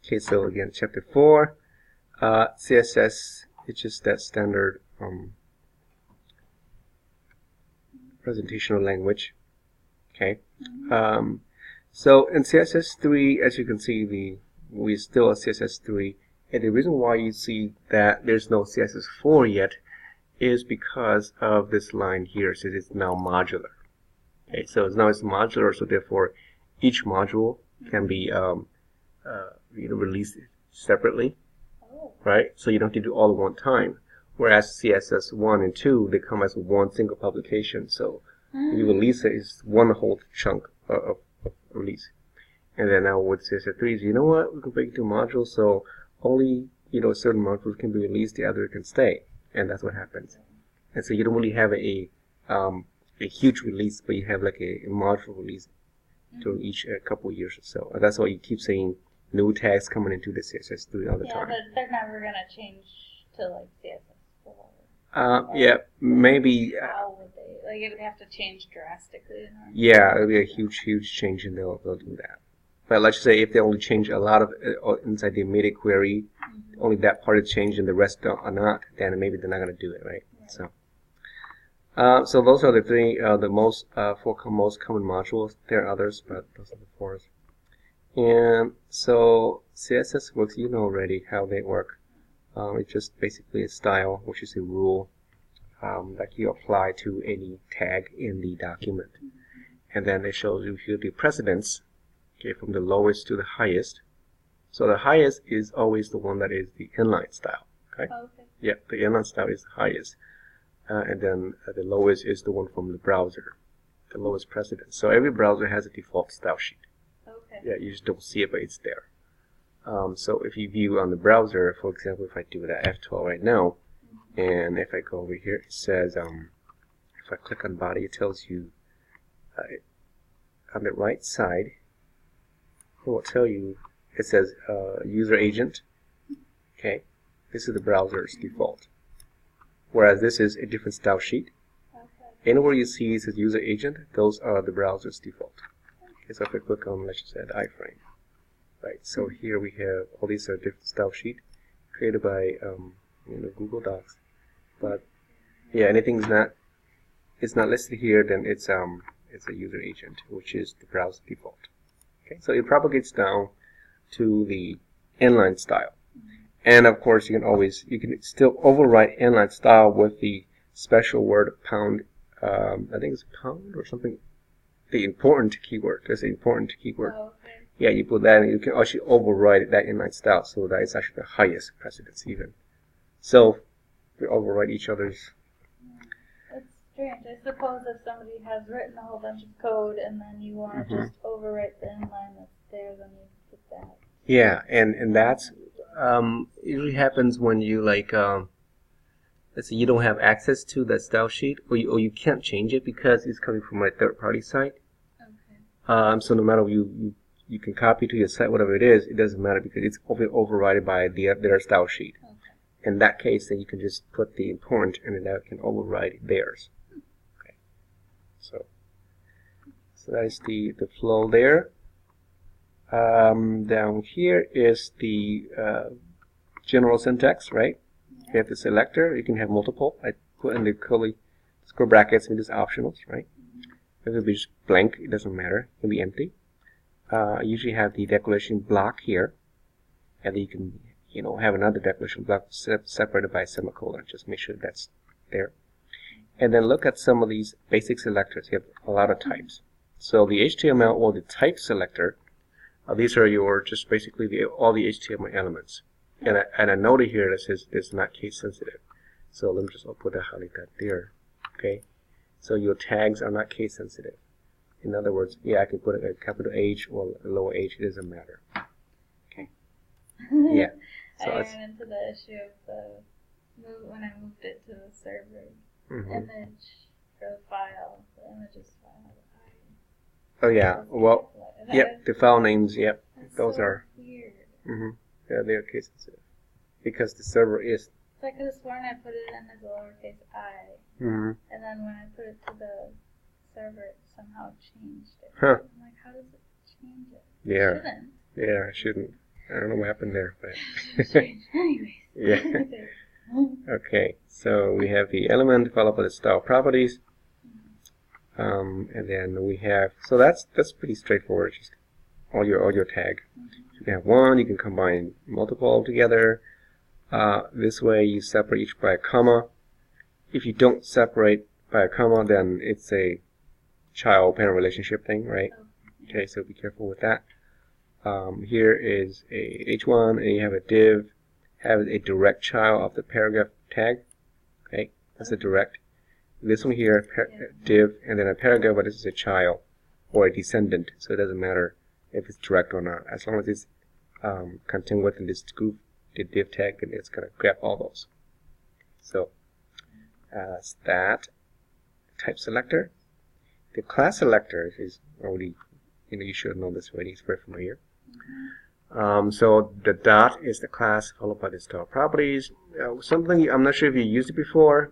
Okay, so again, chapter 4, CSS, it's just that standard presentational language. Okay. So in CSS3, as you can see, we still at CSS3, and the reason why you see that there's no CSS4 yet is because of this line here. So it's now modular. Okay, so it's modular, so therefore each module can be released separately, right? So you don't have to do all at one time. Whereas CSS1 and 2, they come as one single publication. So you release it, it's one whole chunk of release. And then now with CSS3, you know what? We can break it into modules, so only certain modules can be released, the other can stay, and that's what happens. And so you don't really have a huge release, but you have like a module release during each couple of years or so. And that's why you keep saying new tags coming into the CSS3 all the time. Yeah, but they're never gonna change to like CSS4. Yeah, maybe. How would they? Like, it would have to change drastically. Yeah, it'll be a huge change, and they'll do that. But let's say if they only change a lot of inside the immediate query, only that part is changed and the rest are not, then maybe they're not going to do it, right? So, so those are the three, the four most common modules. There are others, but those are the four. And so CSS works, you know already how they work. It's just basically a style, which is a rule that you apply to any tag in the document. And then it shows you here the precedence, okay, from the lowest to the highest. So the highest is always the one that is the inline style. Okay? Okay. Yeah, the inline style is the highest. And then the lowest is the one from the browser, the lowest precedence. So every browser has a default style sheet. Okay. Yeah, you just don't see it, but it's there. So if you view on the browser, for example, if I do that F12 right now, and if I go over here, it says, if I click on body, it tells you on the right side, it will tell you, it says user agent. Okay, this is the browser's default. Whereas this is a different style sheet. Okay. Anywhere you see it says user agent, those are the browser's default. Okay, so if I click on, let's just add iframe. Right, so here we have all these are different style sheet created by Google Docs. But yeah, anything's not listed here, then it's a user agent, which is the browser default. Okay, so it propagates down to the inline style. And of course, you can still overwrite inline style with the special word pound. I think it's pound or something. The important keyword. There's an important keyword. Oh, okay. Yeah, you put that, and you can actually override that inline style, so that is actually the highest precedence even. So we override each other's. It's strange. I suppose if somebody has written a whole bunch of code and then you want to just overwrite the inline that's there, then you put that. Yeah, and that's usually happens when you let's say you don't have access to that style sheet, or you can't change it because it's coming from a third-party site. Okay. So no matter you can copy to your site, whatever it is, it doesn't matter because it's overridden by their style sheet. Okay. In that case, then you can just put the important, and then that can override theirs. Okay. So that is the flow there. Down here is the general syntax, right? You have the selector. You can have multiple. I put in the curly square brackets and just optionals, right? It will be just blank. It doesn't matter. It can be empty. I usually have the declaration block here, and then you can have another declaration block separated by a semicolon. Just make sure that's there. And then look at some of these basic selectors. You have a lot of types. So the HTML or the type selector, these are just basically all the HTML elements. And a note here that says it's not case sensitive. So let me just put that, highlight that there. Okay. So your tags are not case sensitive. In other words, yeah, I can put a capital H or a lower H. It doesn't matter. Okay. Yeah. So I ran into the issue of when I moved it to the server image for the file. The images file. Oh yeah. Well, yep. The file names. Yep. Those so are. Weird. Yeah, they are case sensitive because the server is. So I could have sworn I put it in as a lowercase I, and then when I put it to the server, it somehow changed it. Huh. I'm like, how does it change it? Yeah. It shouldn't. Yeah, it shouldn't. I don't know what happened there, but Strange. Anyways. yeah. Okay, so we have the element followed by the style properties, and then we have, so that's pretty straightforward. Just all your tag. You can have one, you can combine multiple together. This way you separate each by a comma. If you don't separate by a comma, then it's a child-parent relationship thing, right? Okay, so be careful with that. Here is a H1, and you have a div, have a direct child of the paragraph tag. Okay, that's a direct. This one here, div, and then a paragraph, but this is a child or a descendant, so it doesn't matter if it's direct or not. As long as it's contained within this group, the div tag, then it's going to grab all those. So that's that. Type selector. The class selector is already, you should know this already. It's very familiar. So the dot is the class followed by the style properties. Something I'm not sure if you used it before.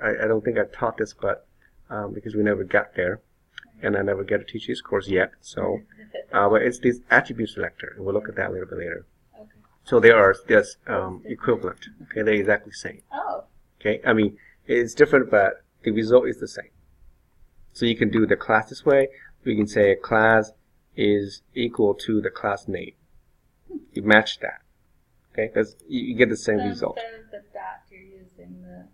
I don't think I taught this, but because we never got there, and I never get to teach this course yet. So, but it's this attribute selector, and we'll look at that a little bit later. Okay. So there's equivalent. Okay, they're exactly the same. Oh. Okay, I mean it's different, but the result is the same. So you can do the class this way. We can say a class is equal to the class name. You match that. Okay, because you get the same result. Instead of the dot, you're using the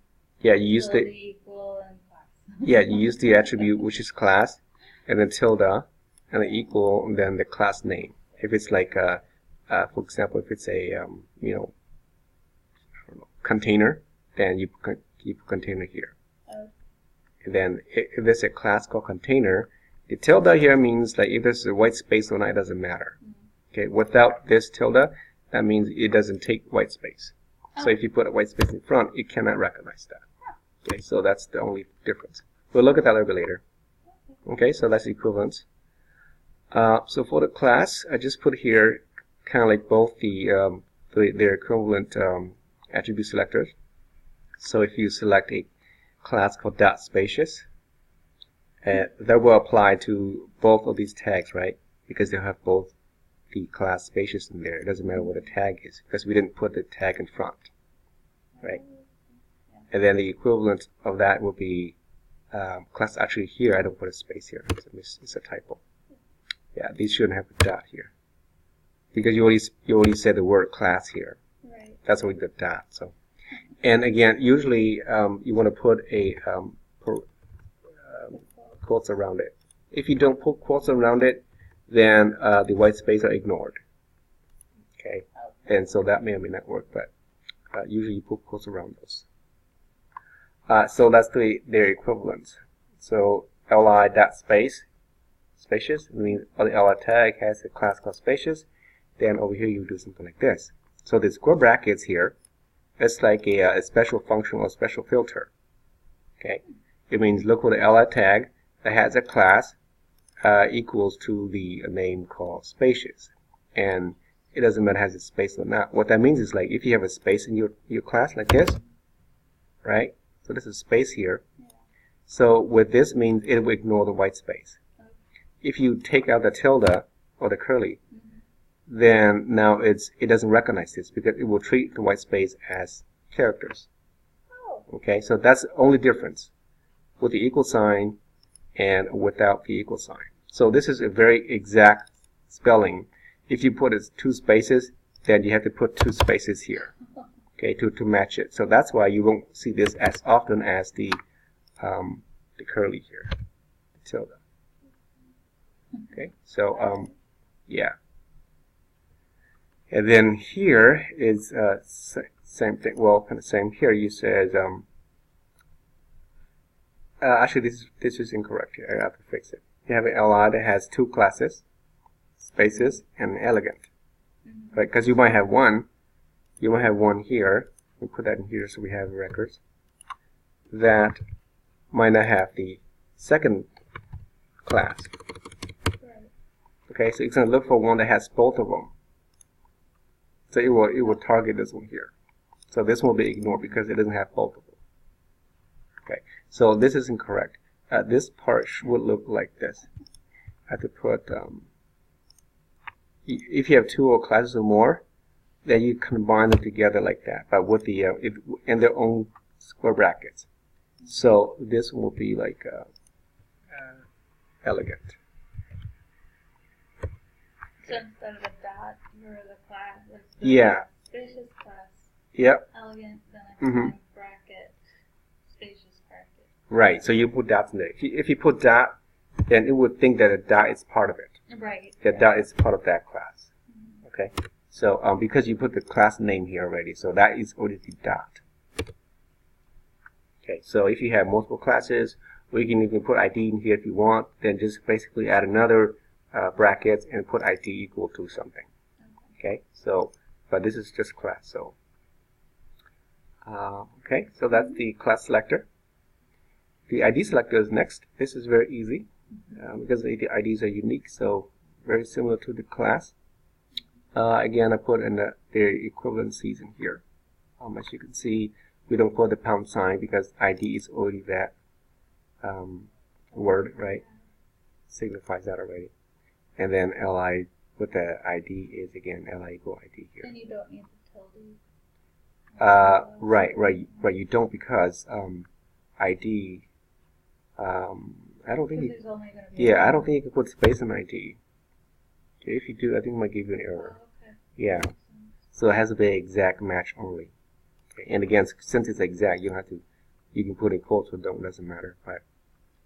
you use the equal and class. you use the attribute which is class, and then tilde, and the equal, and then the class name. If it's like for example, if it's a container, then you keep container here. Okay. And then if there's a class called container, the tilde here means like if there's a white space or not, it doesn't matter. Okay, without this tilde, that means it doesn't take white space. So if you put a white space in front, it cannot recognize that. Okay, so that's the only difference. We'll look at that a little bit later. Okay, so that's equivalence. So for the class, I just put here kind of like both their equivalent attribute selectors. So if you select a class called dot spacious, that will apply to both of these tags, right? Because they'll have both the class spacious in there. It doesn't matter what the tag is because we didn't put the tag in front, right? And then the equivalent of that will be class. Actually, here I don't put a space here. It's a typo. Yeah, these shouldn't have a dot here because you already said the word class here. Right. That's why the dot. So, and again, usually you want to put a quotes around it. If you don't put quotes around it, then the white space are ignored. Okay, and so that may or may not work, but usually you put quotes around those. So that's their equivalents. So li dot spacious means the li tag has a class called spacious. Then over here you do something like this. So the square brackets here, it's like a special function or a special filter. Okay, it means look for the li tag that has a class equals to the name called spacious, and it doesn't matter has a space or not. What that means is like if you have a space in your class like this, right? So this is space here. So what this means, it will ignore the white space. If you take out the tilde or the curly, then now it doesn't recognize this because it will treat the white space as characters. Okay, so that's the only difference with the equal sign and without the equal sign. So this is a very exact spelling. If you put it 2 spaces, then you have to put 2 spaces here, okay, to match it. So that's why you won't see this as often as the curly here, the tilde. Okay, so yeah. And then here is same thing. Well, kind of same here. You said actually this is incorrect here. I have to fix it. You have an li that has 2 classes, spaces, and elegant, right? Because you might have one. You might have one here. We put that in here so we have records that might not have the second class. Okay, so it's going to look for one that has both of them. So it will target this one here. So this will be ignored because it doesn't have both of them. Okay, so this is incorrect. This part would look like this. I have to put if you have two or classes or more, then you combine them together like that, but with the in their own square brackets. So this will be like elegant. So instead of a dot, you're the class. Like the Yeah. Spacious class. Yep. Elegant, then a combined bracket. Spacious bracket. Right. So you put dots in there. If you put dot, then it would think that a dot is part of it. Right. That dot is part of that class. Okay. So because you put the class name here already, so that is already the dot. Okay. So if you have multiple classes, or you can even put ID in here if you want, then just basically add another brackets and put ID equal to something. Okay. So, but this is just class. So, okay. So that's the class selector. The ID selector is next. This is very easy because the IDs are unique, so very similar to the class. Again, I put in their equivalencies in here. As you can see, we don't put the pound sign because ID is already that word, right? Signifies that already. And then LI with the ID is again LI equal ID here. And you don't need the tilde. Right. You don't because ID. I don't think. I don't think you can put space in ID. Okay, if you do, I think it might give you an error. Okay. Yeah. So it has to be an exact match only. Okay. And again, since it's exact, you don't have to. You can put in quotes or don't. Doesn't matter. Right.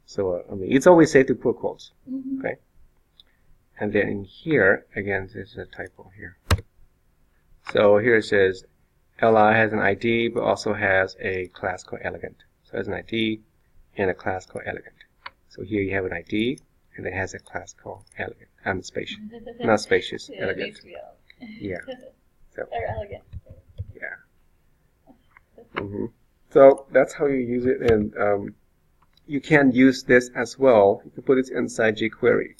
So I mean, it's always safe to put quotes. Okay. And then in here, again, there's a typo here. So here it says LI has an ID, but also has a class called elegant. So it has an ID and a class called elegant. So here you have an ID, and it has a class called elegant. Spacious, not spacious, elegant. Yeah. So, they're elegant. Yeah. So that's how you use it, and you can use this as well. You can put it inside jQuery,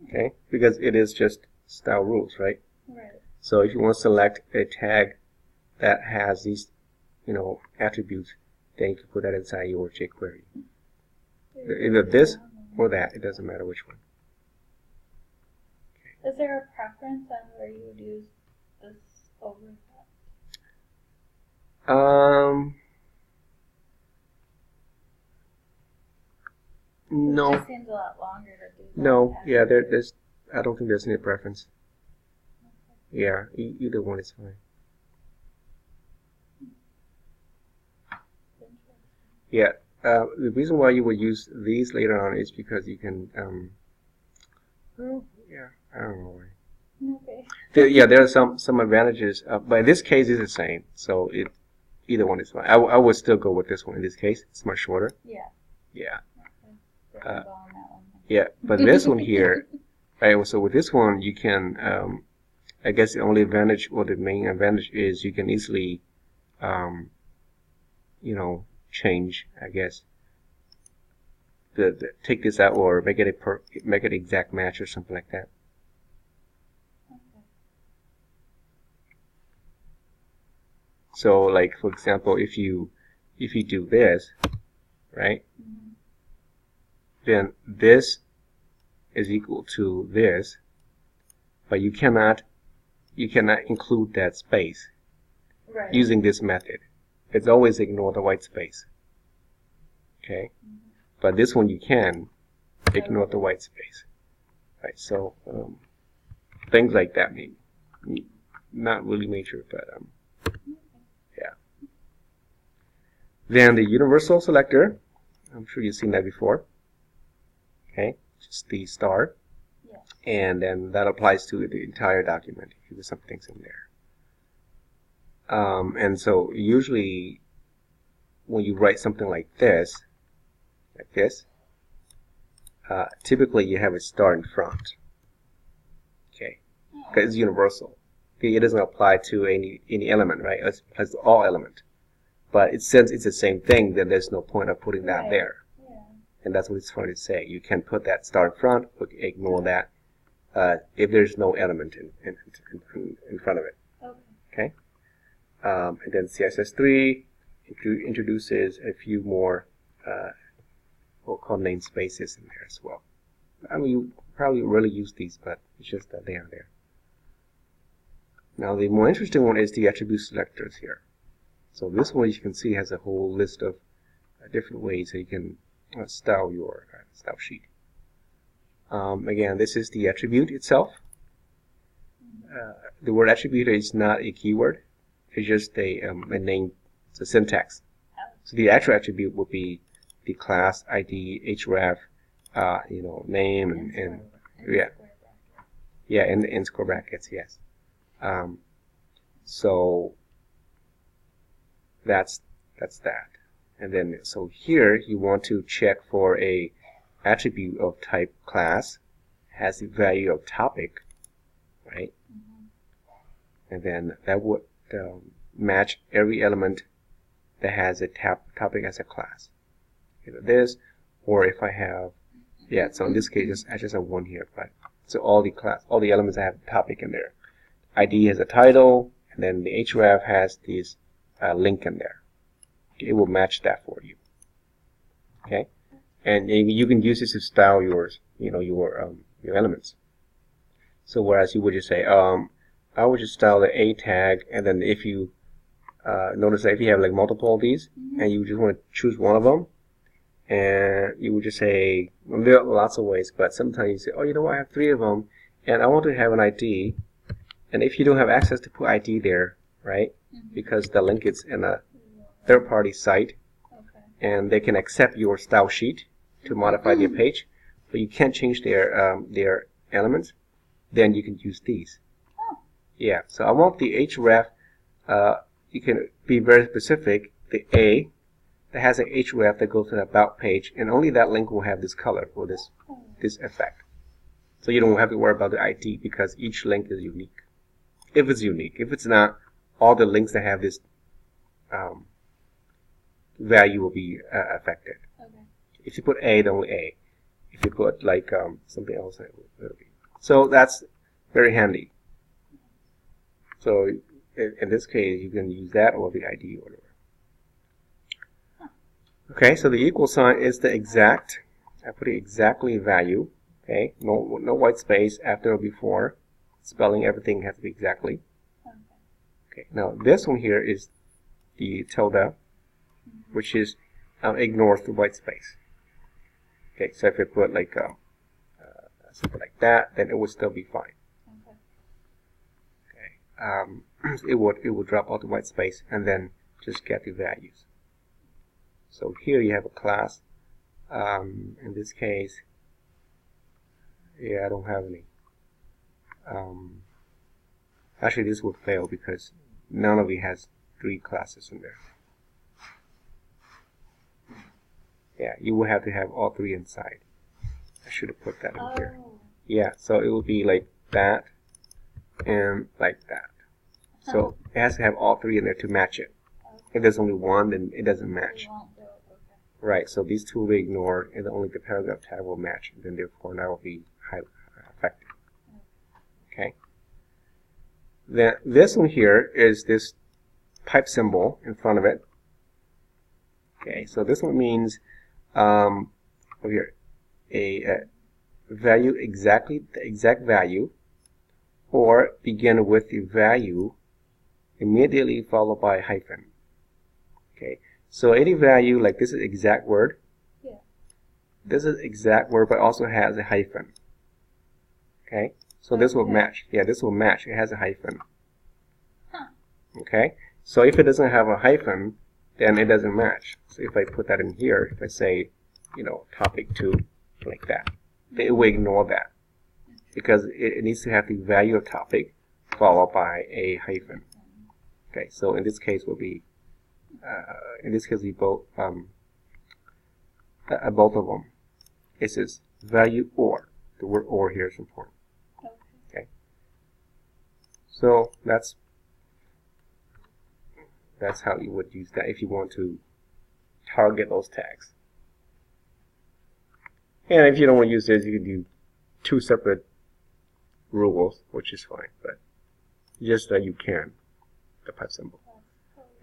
okay? Because it is just style rules, right? Right. So if you want to select a tag that has these, attributes, then you can put that inside your jQuery. Either this or that. It doesn't matter which one. Okay. Is there a preference on where you would use this over that? No. It just seems a lot longer to do that. No. Yeah. There's. I don't think there's any preference. Okay. Yeah. Either one is fine. Yeah. The reason why you would use these later on is because you can, well, yeah, I don't know why. Okay. There are some advantages, but in this case it's the same, so either one is fine. I would still go with this one in this case. It's much shorter. Yeah. Yeah. Okay. Yeah, but this one here, right? So with this one, you can, I guess the only advantage or the main advantage is you can easily, change, I guess. Take this out or make it exact match or something like that. Okay. So, like for example, if you do this, right? Then this is equal to this, but you cannot include that space using this method. It's always ignore the white space. Okay. But this one you can ignore the white space, right? So things like that, maybe not really major, but yeah. Then the universal selector, I'm sure you've seen that before. Okay, just the star, and then that applies to the entire document if you put some things in there. And so usually when you write something like this. Typically you have a star in front. Okay, because it's universal. Okay, it doesn't apply to any element, right? It applies to all element. But since it's the same thing, then there's no point of putting that there. Yeah. And that's what it's trying to say. You can put that star in front, ignore that if there's no element in front of it. Okay. And then CSS3 introduces a few more we'll call namespaces in there as well. I mean, you probably rarely use these, but it's just that they are there. Now the more interesting one is the attribute selectors here. So this one, as you can see, has a whole list of different ways that you can style your style sheet. Again, this is the attribute itself. The word attribute is not a keyword. It's just a name. It's a syntax. So the actual attribute would be the class ID, href, name, and in square brackets, yes. So that's that. And then so here you want to check for a attribute of type class has the value of topic, right? And then that would match every element that has a topic as a class. Either this, or if I have, so in this case, I just have one here, but so all the elements that have a topic in there. ID has a title, and then the href has this link in there. It will match that for you. Okay, and you can use this to style your elements. So whereas you would just say, I would just style the A tag, and then if you notice that if you have like multiple of these, and you just want to choose one of them, and you would just say, well, there are lots of ways, but sometimes you say, oh, you know what, I have 3 of them, and I want to have an ID, and if you don't have access to put ID there, right, because the link is in a third-party site, and they can accept your style sheet to modify their page, but you can't change their elements, then you can use these. Yeah, so I want the href, you can be very specific, the A that has an href that goes to the about page, and only that link will have this color or this effect. So you don't have to worry about the ID because each link is unique. If it's unique. If it's not, all the links that have this value will be affected. If you put A, then only A. If you put like something else, it will be. So that's very handy. So in this case, you can use that or the ID or whatever. Okay, so the equal sign is the exact. I put the exactly value. Okay, no white space after or before. Spelling, everything has to be exactly. Okay, now this one here is the tilde, which is ignores the white space. Okay, so if you put like something like that, then it would still be fine. It would drop out the white space and then just get the values. So here you have a class. In this case, I don't have any. Actually, this would fail because none of it has 3 classes in there. Yeah, you will have to have all 3 inside. I should have put that in here. Yeah, so it will be like that and like that. So it has to have all 3 in there to match it. If there's only one, then it doesn't match. Right, so these 2 will be ignored, and only the paragraph tag will match, and then therefore that will be highly effective. Okay. Then this one here is this pipe symbol in front of it. Okay, so this one means over here a value exactly the exact value, or begin with the value immediately followed by a hyphen. Okay, so any value like this is exact word. Yeah. This is exact word, but also has a hyphen. Okay, so this will match. Yeah, this will match. It has a hyphen. Okay, so if it doesn't have a hyphen, then it doesn't match. So if I put that in here, if I say, topic 2, like that, it will ignore that because it needs to have the value of topic followed by a hyphen. Okay, so in this case will be, we both of them. It says value or. The word or here is important. Okay, so that's how you would use that if you want to target those tags. And if you don't want to use this, you can do 2 separate rules, which is fine, but just that you can, the pipe symbol.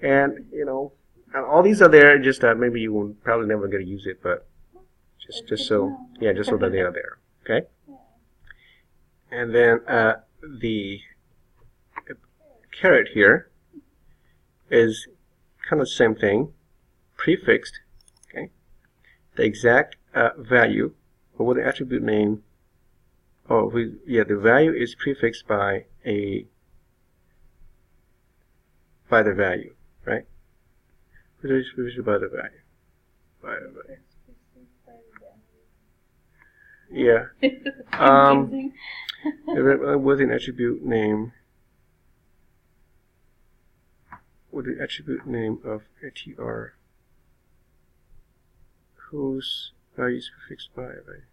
And, and all these are there, just that maybe you will probably never get to use it, but just so that they are there, okay? And then caret here is kind of the same thing, prefixed, okay, the exact value, but with the attribute name. Oh, the value is prefixed by the value, right? It is prefixed by the value. Yeah. With an attribute name. With the attribute name of ATR, whose value is prefixed by, right?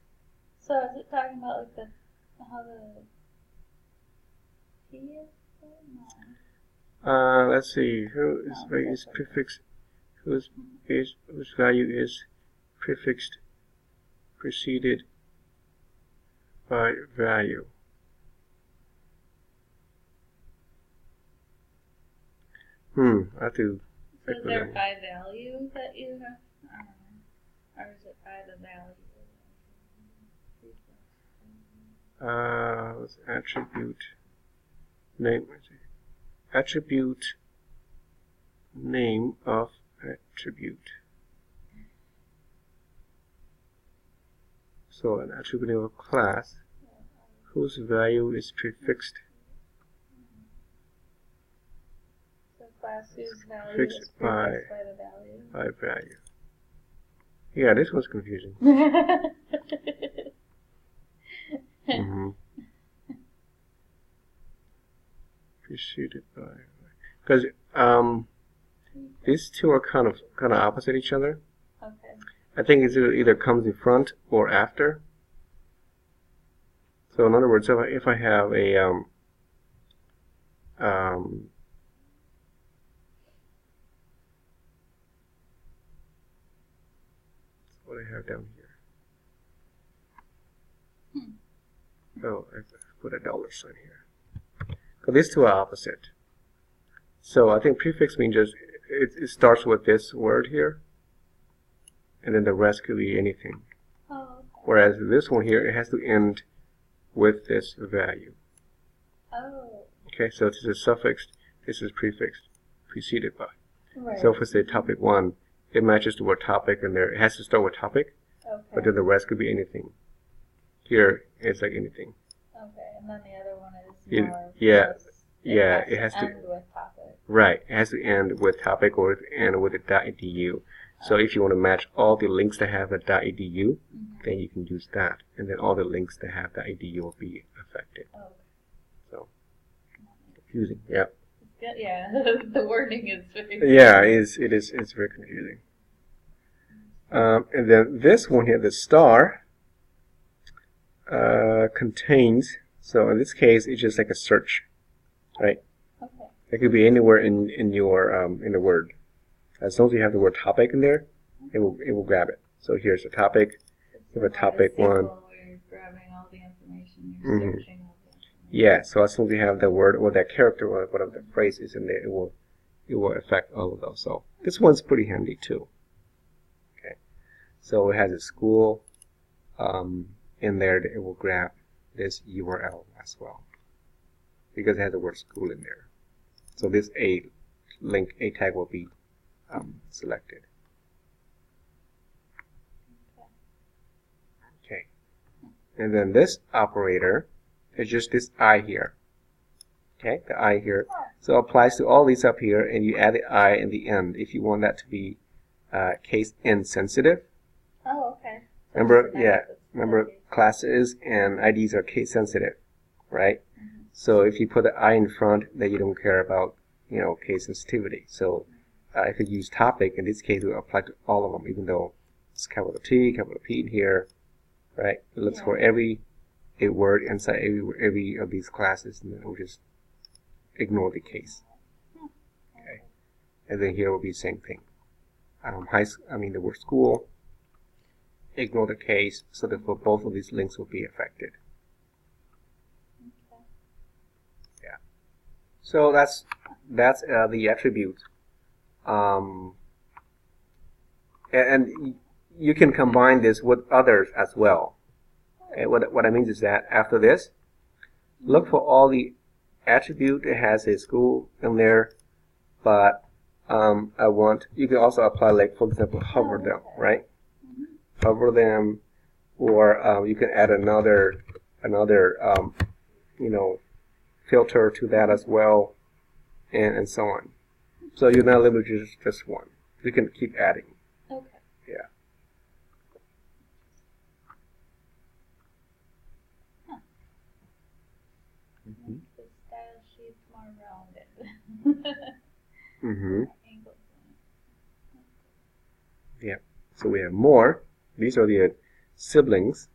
So is it talking about like how the T is? No. Let's see. Whose value is prefixed? Whose value is prefixed preceded by value? I have to. So is there by value that you have, or is it by the value? Attribute name. Attribute name of attribute. So an attribute name of class whose value is prefixed. So class whose value Fixed is prefixed by the value. By value. Yeah, this one's confusing. Preceded by, because these two are kind of opposite each other. Okay. I think it either comes in front or after. So in other words, if I have a what do I have down here? Oh, I put a dollar sign here. So these two are opposite. So I think prefix means just it starts with this word here, and then the rest could be anything. Oh, okay. Whereas this one here, it has to end with this value. Oh. Okay, so this is suffixed, this is prefixed, preceded by. Right. So if we say topic 1, it matches the word topic in there. It has to start with topic, Okay. but then the rest could be anything. Here, it's like anything. Okay, and then the other one is more. It has to end with topic. Right, it has to end with topic or end with a .edu. So if you want to match all the links that have a .edu, then you can use that, and then all the links that have .edu will be affected. Okay. So confusing, yeah. Yeah, the wording is very. Yeah, it's very confusing. And then this one here, the star, contains. So in this case, it's just like a search, right? Okay. It could be anywhere in your in the word. As long as you have the word topic in there, it will grab it. So here's the topic. You have a topic one. Where you're grabbing all the information, you're searching all the information. Yeah. So as long as you have the word or that character or whatever the phrase is in there, it will affect all of those. So this one's pretty handy too. Okay. So it has a school in there. It will grab this URL as well because it has the word school in there. So this A tag will be selected. Okay. And then this operator is just this I here. Okay, the I here. So it applies to all these up here, and you add the I in the end if you want that to be case insensitive. Oh, okay. So Remember classes and IDs are case sensitive, right? So if you put the I in front, then you don't care about case sensitivity. So if you use topic, in this case, it will apply to all of them, even though it's capital T, capital P in here, right? It looks for every word inside every of these classes, and then it will just ignore the case. Okay, and then here will be the same thing. The word school, ignore the case, so that for both of these links will be affected. Yeah. So that's the attribute. And you can combine this with others as well. Okay, what I mean is that after this, look for all the attribute that has a school in there, but you can also apply, like, for example, hover them, right? Hover them, or you can add another filter to that as well, and so on. So you're not limited to just one. You can keep adding. Okay. Yeah. Make the style sheet more rounded. Yeah. So we have more. These are the siblings.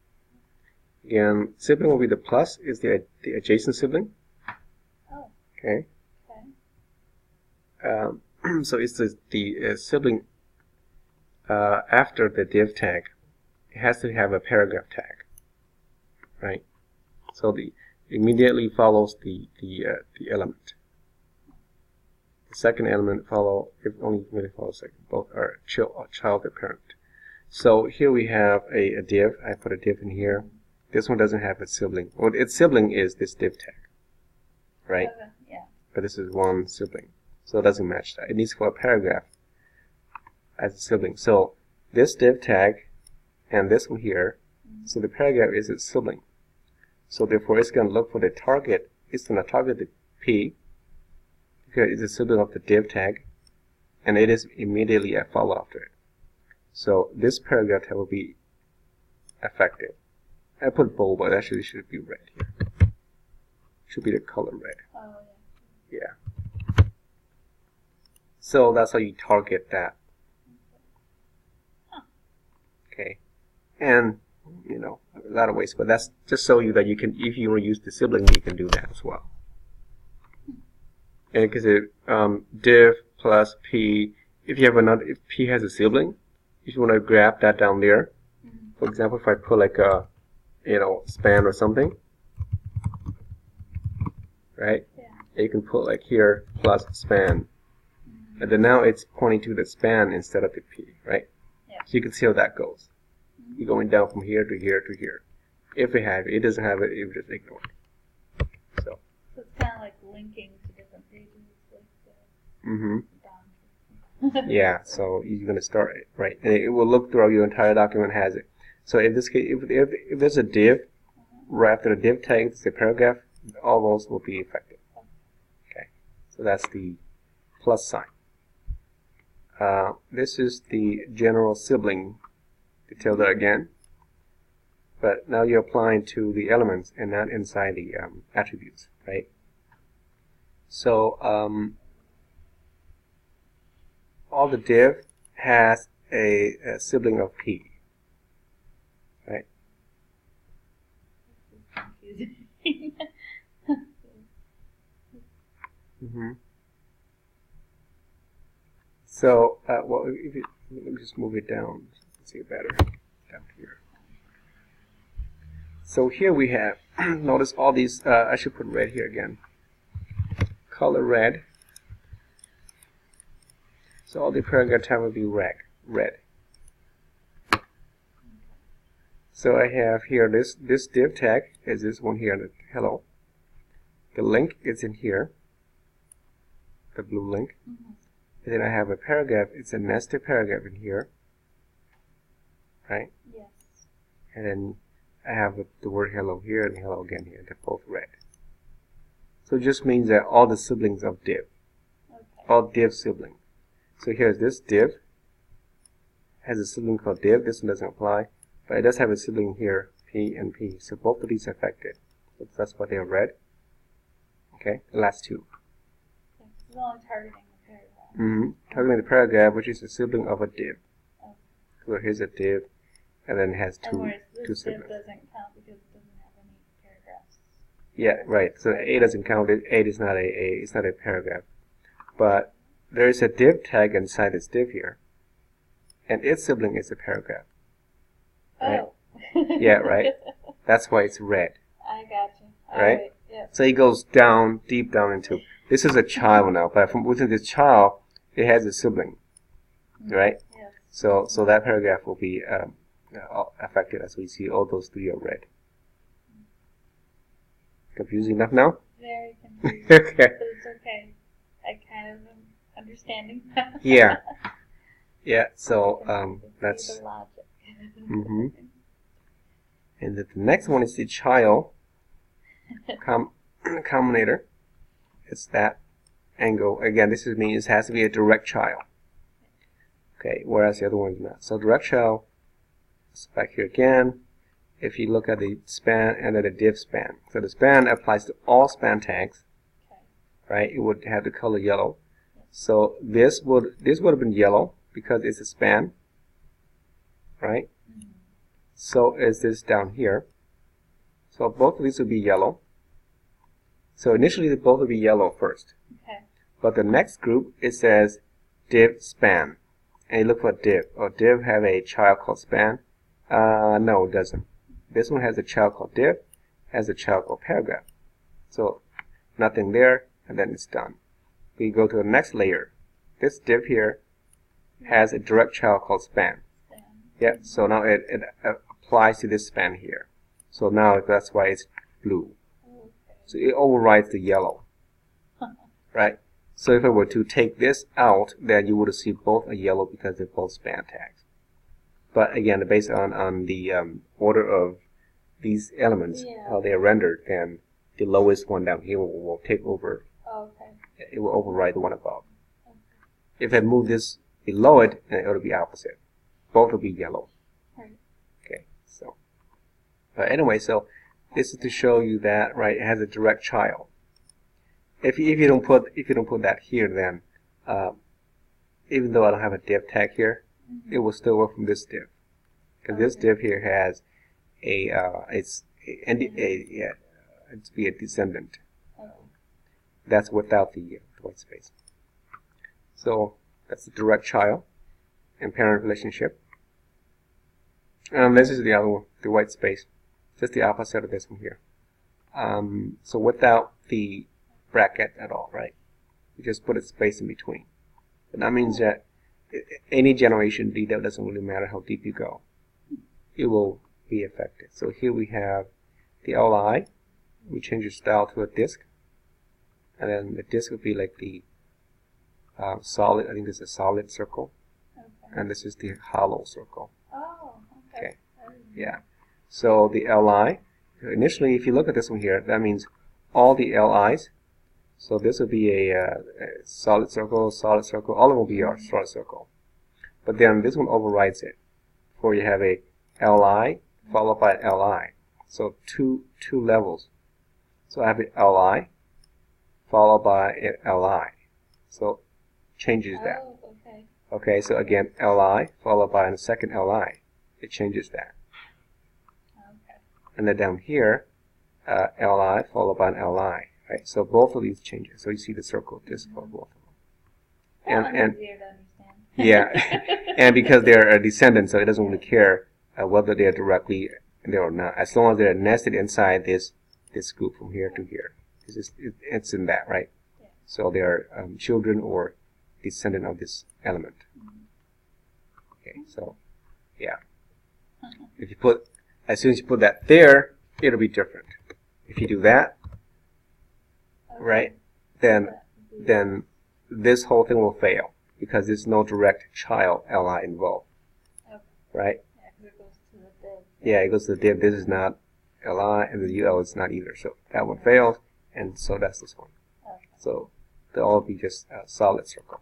Again, sibling will be the plus, is the adjacent sibling. Oh. Okay. Okay. So it's the sibling after the div tag. It has to have a paragraph tag, right? So the immediately follows the element. The second element only follows second. Both are child and parent. So here we have a div. I put a div in here. This one doesn't have a sibling. Well, its sibling is this div tag, right? Okay. Yeah. But this is one sibling, so it doesn't match that. It needs for a paragraph as a sibling. So this div tag and this one here, so the paragraph is its sibling. So therefore, it's going to look for the target. It's going to target the P because it's a sibling of the div tag, and it is immediately a follow after it. So this paragraph tag will be affected. I put bold, but actually it should be red here. Should be the color red. Oh, yeah. Yeah. So that's how you target that. Okay. And a lot of ways, but that's just so that you can, if you want to use the sibling, you can do that as well. And because div plus P, if P has a sibling, if you want to grab that down there, for example, if I put like a span or something, right? Yeah. You can put like here plus span, and then now it's pointing to the span instead of the P, right? Yeah. So you can see how that goes. You're going down from here to here to here. If it doesn't have it, you just ignore it. So it's kind of like linking to different pages, yeah. So you're going to start it, right? And it will look throughout your entire document, has it. So in this case, if there's a div right after the div tag, it's a paragraph, all those will be affected. Okay. So that's the plus sign. This is the general sibling detail there again, but now you're applying to the elements and not inside the attributes, right? So all the div has a sibling of P, right? So well, let me just move it down. See it better down here. So here we have, notice all these, I should put red here again. Color red. So all the paragraph tag will be red. So I have here this div tag is this one here, the hello. The link is in here, the blue link. And then I have a paragraph, it's a nested paragraph in here. Right? Yes. And then I have the word hello here and hello again here. They're both red. So it just means that all the siblings of div. Okay. All div siblings. So here's this div. Has a sibling called div. This one doesn't apply. But it does have a sibling here, P and P. So both of these are affected. So that's why they are red. Okay, the last two. Okay. It's only targeting the paragraph. Targeting the paragraph, which is a sibling of a div. Okay. So here's a div. And then it has two this siblings. div doesn't count because it doesn't have any paragraphs. Yeah, right. So A doesn't count. A is not it's not a paragraph. But there is a div tag inside this div here, and its sibling is a paragraph. Right? Oh. Yeah, right. That's why it's red. I got you. All right? Yep. So it goes down, deep down into. This is a child now, but from within this child, it has a sibling, right? Yes. So that paragraph will be affected as we see all those three are red. Confusing enough now? very confusing. Okay. But it's okay. I kind of am understanding that. Yeah. Yeah. So I can see that's. the logic. Mm-hmm. And the next one is the child combinator. It's that angle. Again, this means it has to be a direct child. Okay, whereas the other one is not. So direct child, it's back here again. If you look at the span and then the div span. So the span applies to all span tags. Okay. Right? It would have the color yellow. So this would have been yellow because it's a span. Right? Mm-hmm. So is this down here. So both of these would be yellow. So initially they both would be yellow first. Okay. But the next group, it says div span. And you look for div. Oh, div have a child called span? No, it doesn't. This one has a child called div, has a child called paragraph. So nothing there, and then it's done. We go to the next layer. This div here has a direct child called span. Yeah, so now it applies to this span here. So now that's why it's blue. Okay. So it overrides the yellow. Right? So if I were to take this out, then you would see both a yellow because they're both span tags. But again, based on the order of these elements, how they are rendered, then the lowest one down here will take over. Okay. It will override the one above. Okay. If I move this below it, then it will be opposite. Both will be yellow. Right. Okay. So anyway, so this is to show you that it has a direct child. If you don't put that here, then even though I don't have a div tag here, it will still work from this div, because this div here has it's be a descendant. That's without the white space. So that's the direct child and parent relationship. And this is the other one, the white space, just the opposite of this one here. So without the bracket at all, right? You just put a space in between. And that means that any generation detail doesn't really matter how deep you go. It will be affected. So here we have the LI. We change the style to a disk. And then the disk would be like the solid, I think this is a solid circle. Okay. And this is the hollow circle. Oh, okay. Yeah. So the LI, initially if you look at this one here, that means all the LIs. So this would be a solid circle, all of them will be a solid circle. But then this one overrides it. For you have a LI followed by an LI. So two levels. So I have an LI followed by an LI. So changes that. Oh, okay. Okay, so again, LI followed by a second LI. It changes that. Okay. And then down here, LI followed by an LI. Right, so both of these changes. So you see the circle just for both of them. And easier to understand. Yeah, and because they're a descendant, so it doesn't really care whether they're directly there or not, as long as they're nested inside this group from here to here. It's in that, right? Yeah. So they are children or descendant of this element. Okay, so yeah. If you put, as soon as you put that there, it'll be different. If you do that, right, then this whole thing will fail because there's no direct child LI involved. Okay. Right? Yeah, 'cause it goes to the div. Yeah, it goes to the div. This is not LI, and the UL is not either. So that one fails, and so that's this one. Okay. So they'll all be just a solid circle.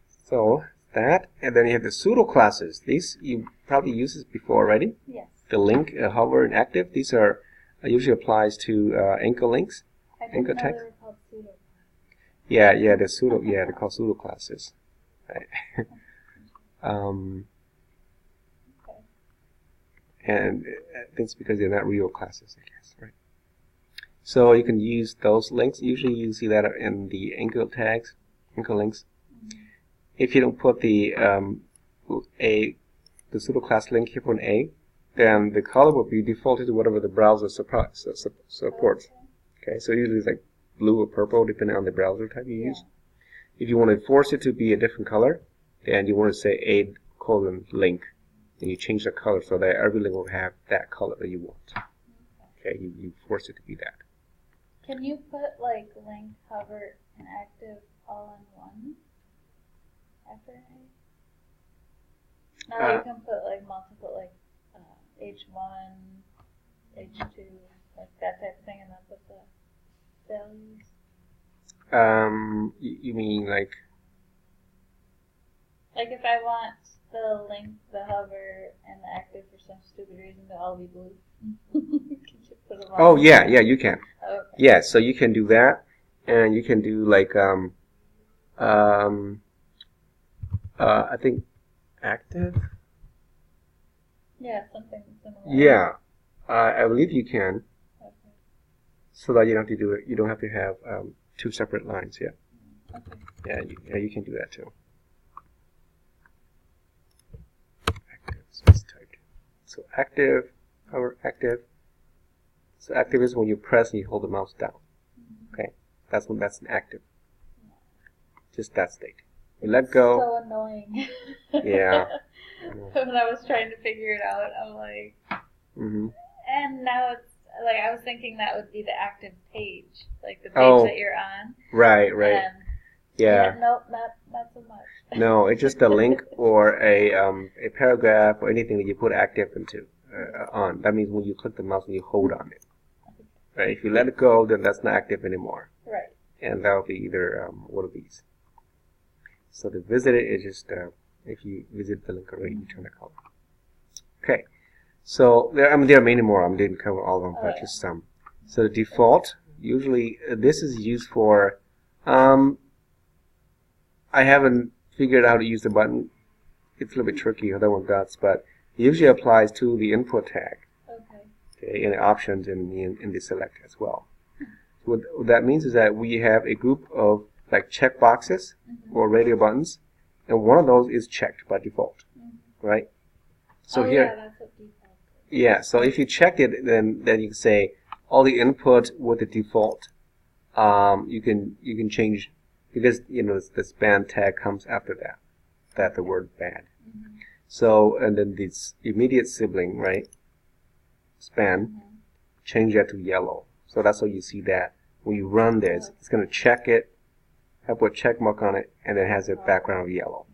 So that, and then you have the pseudo classes. These you probably used this before already. Yes. The link, hover, and active. These are usually applies to anchor links. I didn't Anchor know text. they were called pseudo. Yeah, they're pseudo. Yeah, they're called pseudo classes. Right. Okay. And I think it's because they're not real classes, I guess, right? So you can use those links. Usually you see that in the anchor tags, anchor links. If you don't put the pseudo class link here for an A, then the color will be defaulted to whatever the browser supports. Okay, so usually it's like blue or purple depending on the browser type you use. If you want to force it to be a different color, then you want to say A::link and you change the color so that every link will have that color that you want. Okay, you force it to be that. Can you put like link, hover, and active all in one? After now you can put like multiple, like H1, H2, like that type of thing, and then put the values. You mean like if I want the link, the hover, and the active for some stupid reason to all be blue. Can you put them all? Oh yeah, you can. Okay. Yeah, so you can do that, and you can do like I think active. Yeah, something similar. Yeah, I believe you can. Okay. So that you don't have to do it. You don't have to have two separate lines. Yeah. Okay. Yeah, you can do that too. Active. So it's typed. So active, hover, active. So active is when you press and you hold the mouse down. Okay, that's an active. Just that state. You let go. So annoying. Yeah. When I was trying to figure it out, I'm like, and now it's like I was thinking that would be the active page, like the page that you're on. Right. And yeah. Nope, not so much. No, it's just a link or a paragraph or anything that you put active into on. That means when you click the mouse and you hold on it. Right. If you let it go, then that's not active anymore. Right. And that'll be either one of these. So to visit it is just if you visit the link already, you turn the color. Okay. So there are many more. I didn't cover all of them, but just some. So the default, usually this is used for. I haven't figured out how to use the button. It's a little bit tricky how that one does, but it usually applies to the input tag. Okay, and the options in the select as well. So what that means is that we have a group of like check boxes or radio buttons, and one of those is checked by default, right? So here, yeah, that's what default is. Yeah. So if you check it, then you can say all the input with the default. You can change because the span tag comes after that the word bad. So and then this immediate sibling, right? Span, change that to yellow. So that's how you see that when you run this, it's going to check it, have a check mark on it, and it has a background of yellow.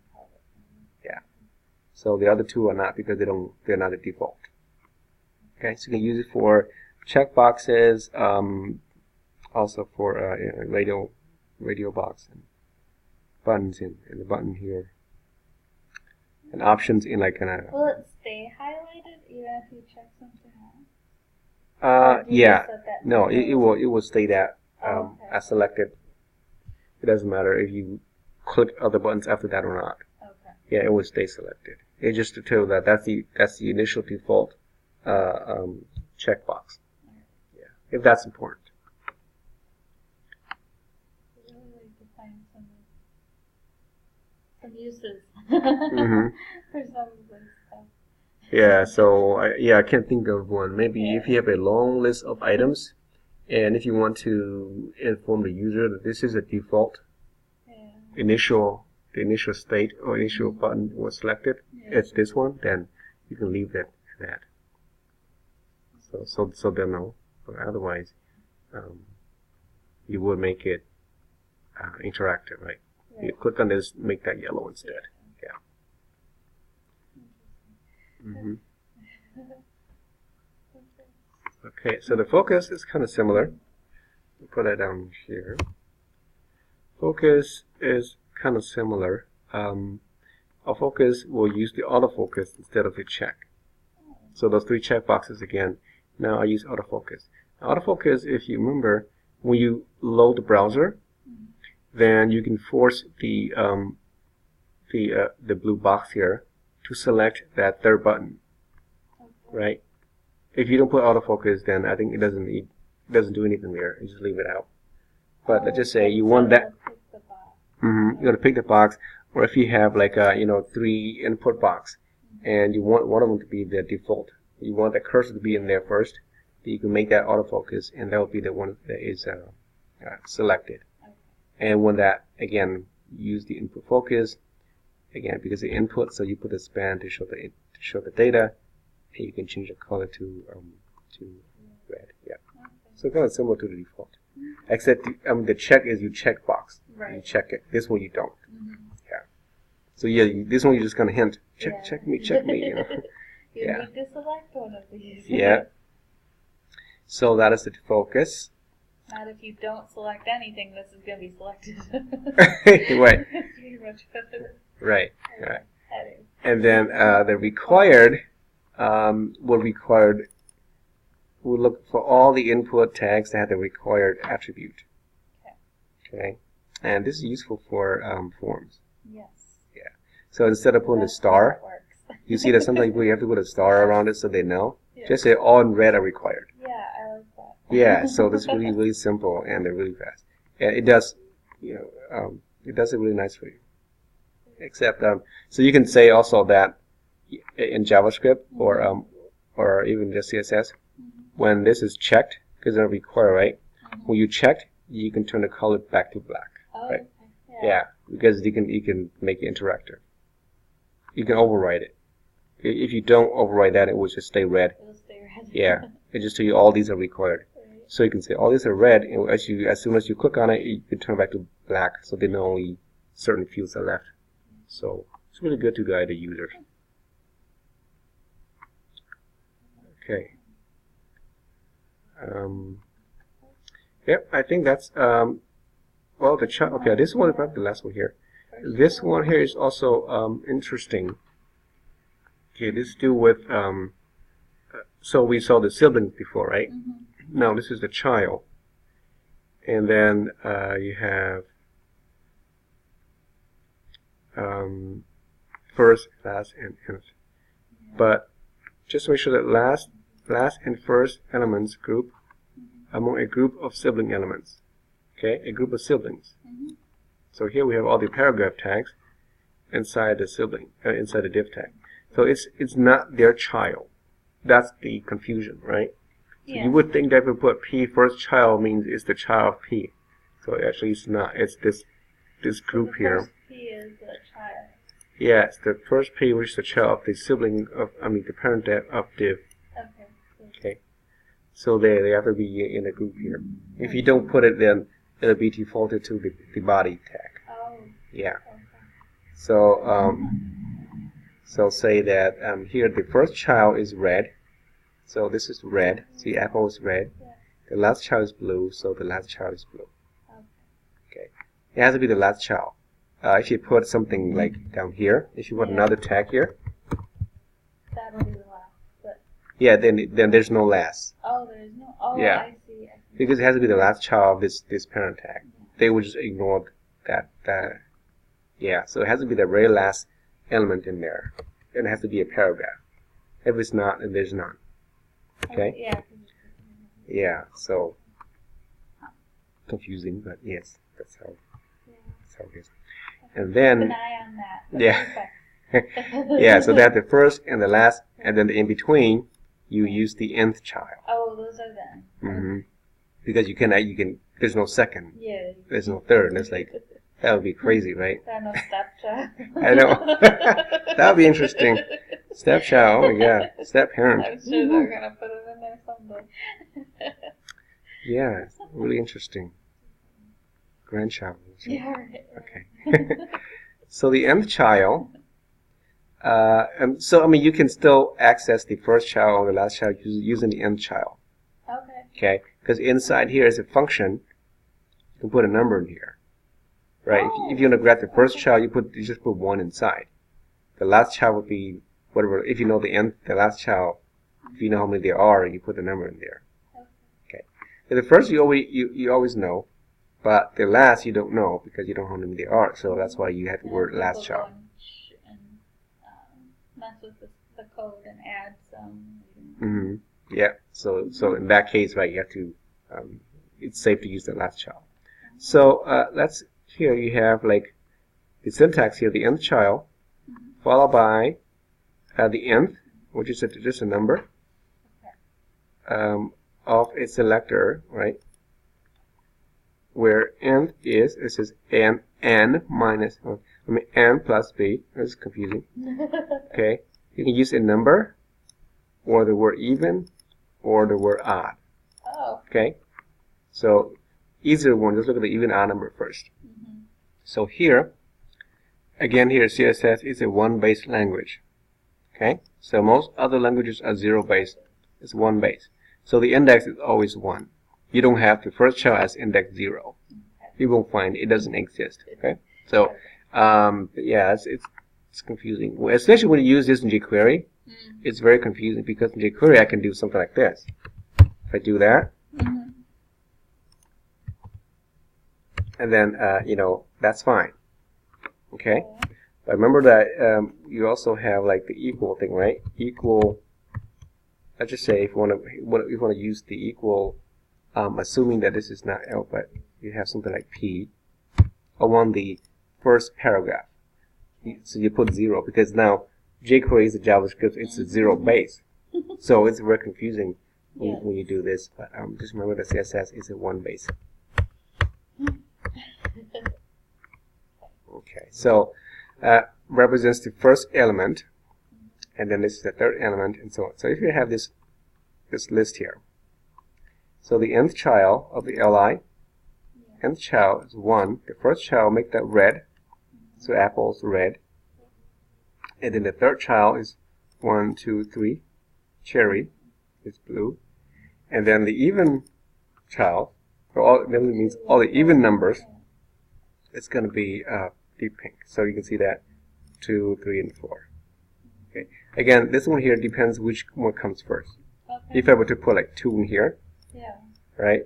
Yeah. So the other two are not because they're not a default. Okay, so you can use it for checkboxes, also for radio box and buttons in the button here, and options in like kind of. Will it stay highlighted even if you check something else? Yeah. No, it will stay that as selected. It doesn't matter if you click other buttons after that or not. Okay. Yeah, it will stay selected. It's just to tell that that's the initial default checkbox. Yeah, if that's important. I really like to find some uses for some of this stuff. Yeah, so I can't think of one. Maybe if you have a long list of items, and if you want to inform the user that this is a default initial state or initial button was selected, it's this one, then you can leave that at that. So they'll know. But otherwise, you would make it interactive, right? You click on this, make that yellow instead. Yeah. Okay, so the focus is kind of similar. We'll put that down here. Focus is kind of similar. Our focus will use the autofocus instead of the check. So those three check boxes again. Now I use autofocus. Autofocus, if you remember, when you load the browser, then you can force the blue box here to select that third button, right? If you don't put autofocus, then I think it doesn't do anything there. You just leave it out. But let's just say you want that. You're gonna pick the box, or if you have like a 3 input box, and you want one of them to be the default. You want the cursor to be in there first. Then you can make that autofocus, and that will be the one that is selected. And when that again, use the input focus again because the input. So you put the span to show show the data, and you can change the color to red. Yeah. Okay. So kind of similar to the default, except the check is you check box. Right. You check it. This one you don't. Mm-hmm. Yeah. So yeah, this one you just kind of hint. Check, Yeah. check me, check me. You know. You Yeah. need to select one of these. Yeah. So that is the focus. Not if you don't select anything, this is going to be selected. Right. That's pretty much what it is. Right. Right. Heading. And then the required, we'll look for all the input tags that have the required attribute. Okay. And this is useful for forms. Yes. Yeah. So instead of putting a star, you see that sometimes you have to put a star around it so they know. Yeah. Just say all in red are required. Yeah, I like that. Yeah. So this is really, really simple and they're really fast. And it does, it does it really nice for you. Except, so you can say also that in JavaScript or even just CSS, when this is checked, because it's required, right? When you checked, you can turn the color back to black, right? Okay. Yeah, because you can make it interactive. You can override it. If you don't override that, it will just stay red. It'll stay red. Yeah, it just tell you all these are required. Right. So you can say all these are red, and as soon as you click on it, you can turn it back to black, so then only certain fields are left. So it's really good to guide the users. Okay. Yep, I think that's well the chart. Okay, this one is probably the last one here. This one here is also interesting. Okay, this is do with so we saw the sibling before, right? Now this is the child, and then you have first, last, and nth. But just to make sure that last and first elements group among a group of sibling elements. Okay, a group of siblings. So here we have all the paragraph tags inside the sibling, inside the div tag. So it's not their child. That's the confusion, right? So Yeah. you would think that if we put P first child means it's the child of P. So actually it's not. It's this group here. First P is the child. Yes, the first P, which is the child of the sibling of, the parent of div. Okay. Okay. So they have to be in a group here. If you don't put it, then it'll be defaulted to the body tag. Oh. Yeah. Okay. So so say that here the first child is red. So this is red. See, apple is red. Yeah. The last child is blue. So the last child is blue. Okay. Okay. It has to be the last child. If you put something like down here, if you put another tag here, that'll be the last. But yeah, then there's no last. oh, there's no. Oh, Yeah. I see. Because it has to be the last child of this parent tag. They would just ignore that. Yeah, so it has to be the very last element in there. And it has to be a paragraph. If it's not, then there's none. Okay? Yeah. Yeah, so confusing, but yes, that's how it is. And Keep then an eye on that. yeah. Yeah, so that's the first and the last, and then the in between you use the nth child. Oh, those are them. Because you can there's no second. Yeah. There's no third, and it's like that would be crazy, right? There are no stepchild. I know. That would be interesting. Stepchild, oh my god. Step parent. I'm sure they're gonna put it in there someday. Yeah, it's really interesting. Grandchild. Yeah, right. Okay. So the nth child, so you can still access the first child or the last child using the nth child. Okay. Okay, because inside here is a function. You can put a number in here, right? Oh. If you want to grab the first child, you just put 1 inside. The last child would be whatever. If you know the last child, if you know how many there are, you put the number in there. Okay. So the first you always know, but the last you don't know because you don't know how many there are. So that's why you have the word last child. And mess with the code and add some. Yeah. So in that case, right, you have to. It's safe to use the last child. So here you have like the syntax here, the nth child, followed by the nth, which is just a number of a selector, right? Where nth is, it says n minus, n plus b. That's confusing. Okay. You can use a number, or the word even, or the word odd. Oh. Okay? So, easier one, just look at the even odd number first. So here, again here, CSS is a one-based language. Okay? So most other languages are zero-based. It's one-based. So the index is always 1. You don't have the first child as index 0. You won't find it doesn't exist. Okay? So, yeah, it's confusing. Especially when you use this in jQuery, it's very confusing because in jQuery I can do something like this. If I do that, and then, you know, that's fine. Okay? But remember that you also have like the equal thing, right? Equal, let's just say if you want to use the equal, assuming that this is not L, but you have something like P, on the first paragraph. So you put 0 because now jQuery is a JavaScript, it's a 0 base. So it's very confusing when you do this. But just remember that CSS is a 1 base. Okay, so represents the first element, and then this is the third element, and so on. So if you have this list here, so the nth child of the li, nth child is 1. The first child, make that red, so apple's red, and then the third child is 1, 2, 3, cherry is blue, and then the even child, that means all the even numbers, it's going to be deep pink. So you can see that 2, 3, and 4. Okay. Again, this one here depends which one comes first. Okay. If I were to put like 2 in here, right,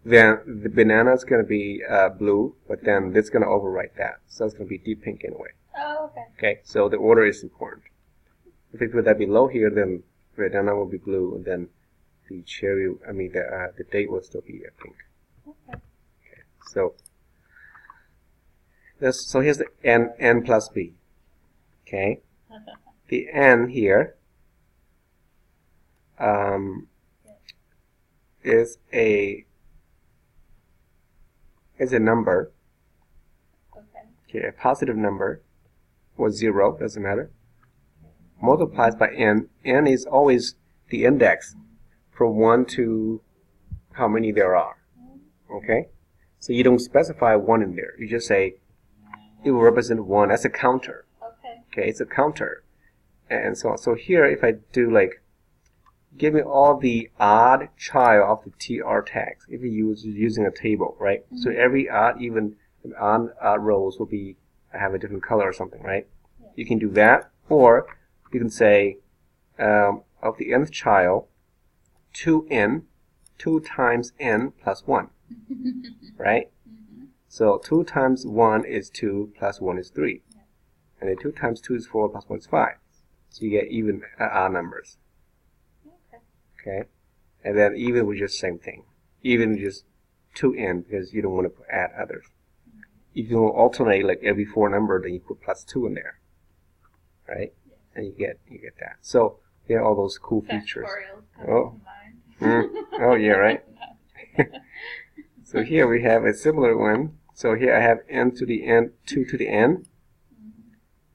then the banana is going to be blue, but then it's going to overwrite that. So it's going to be deep pink anyway. Oh, okay. Okay, so the order is important. If I put that below here, then banana will be blue, and then the cherry, the date will still be pink. Okay. Okay. So here's the n plus b. Okay. The n here is a number. Okay, a positive number or 0, doesn't matter. Multiplies by n. N is always the index from 1 to how many there are. Okay? So you don't specify 1 in there. You just say it will represent 1 as a counter. Okay, it's a counter. And so on. So here, if I do like, give me all the odd child of the tr tags, if you use using a table, right? So every odd, even odd rows will be have a different color or something, right? You can do that, or you can say of the nth child, 2n, 2 times n plus 1, right? So 2 times 1 is 2 plus 1 is 3. And then 2 times 2 is 4 plus 1 is 5. So you get even odd numbers. Okay? And then even with just same thing. Even just 2n because you don't want to add others. If you alternate like every 4 number, then you put plus 2 in there. Right? And you get that. So there are all those cool features. Oh. Oh yeah, right? So here we have a similar one. So here I have n to the n, 2 to the n.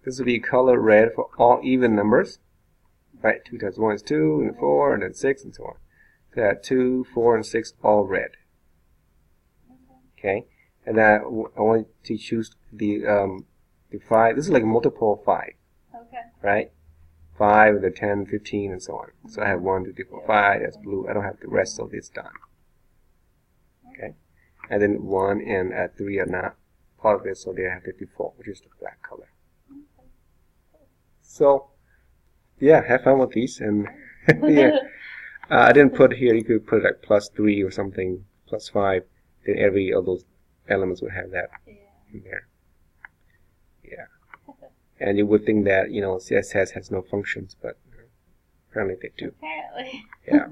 This will be color red for all even numbers. Right? 2 times 1 is 2, and 4, and then 6, and so on. So that 2, 4, and 6 all red. Okay? And then I want to choose the 5. This is like a multiple of 5. Okay. Right? 5, and then 10, 15, and so on. So I have 1, 2, 3, 4, 5. That's blue. I don't have the rest of this done. Okay? And then 1 and 3 are not part of this, so they have the default, which is the black color. So, yeah, have fun with these. And yeah, I didn't put here. You could put like plus 3 or something, plus 5. Then every of those elements would have that in there. Yeah. And you would think that, you know, CSS has no functions, but apparently they do. Apparently. Yeah.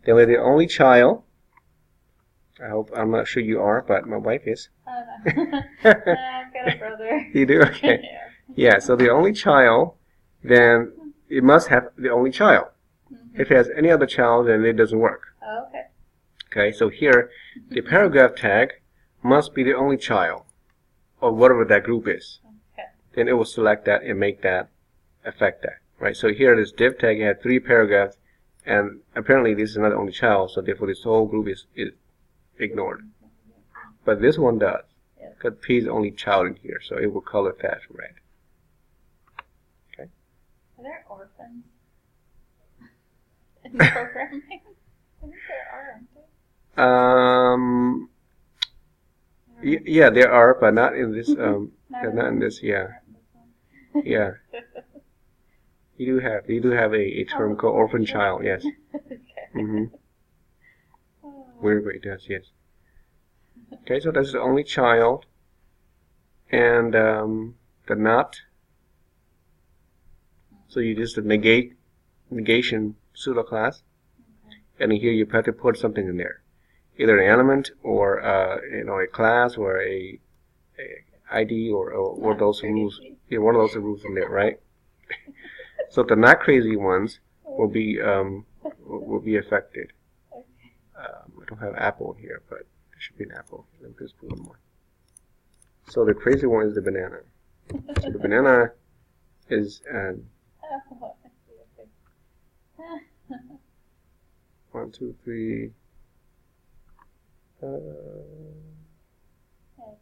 Then we're the only child. I'm not sure you are, but my wife is. Oh, no. I've got a brother. You do? Okay. Yeah, so the only child, then it must have the only child. If it has any other child, then it doesn't work. Oh, okay. Okay, so here, the paragraph tag must be the only child, or whatever that group is. Okay. Then it will select that and make that affect that, right? So here this div tag had 3 paragraphs, and apparently this is not OnlyChild, so therefore this whole group is ignored. But this one does, because P is OnlyChild in here, so it will color that red. Okay. Are there orphans in programming? I think there are, aren't there? Yeah, there are, but not in this. Not in this. Yeah, yeah. You do have a term called orphan child. Yes. Okay. Weird way it does. Yes. Okay, so that's the OnlyChild, and the not. So you just negation pseudo class, and here you have to put something in there, either an element or a class or a ID or those rules. Yeah, one of those rules in there, right? So the not crazy ones will be affected. I don't have apple here, but there should be an apple. Let me just put one more. So the crazy one is the banana. So the banana is 1, 2, 3.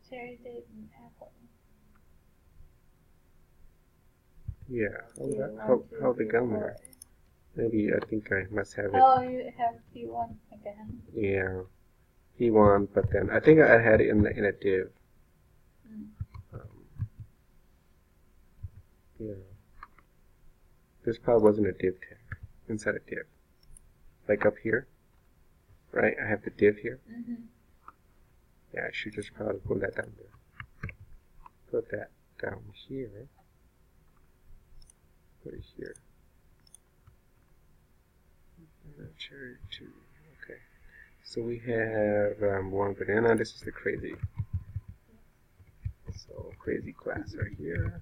Cherry, date, and apple. Yeah, how they got there? Maybe I think I must have it. Oh, you have P1 again. Yeah, P1, but then I think I had it in a div. Yeah, this part wasn't a div tag inside a div. Like up here, right? I have the div here. Yeah, I should just probably put that down there. Put that down here. Put it here. Cherry 2. Okay. So we have one banana. This is the crazy. So crazy class right here.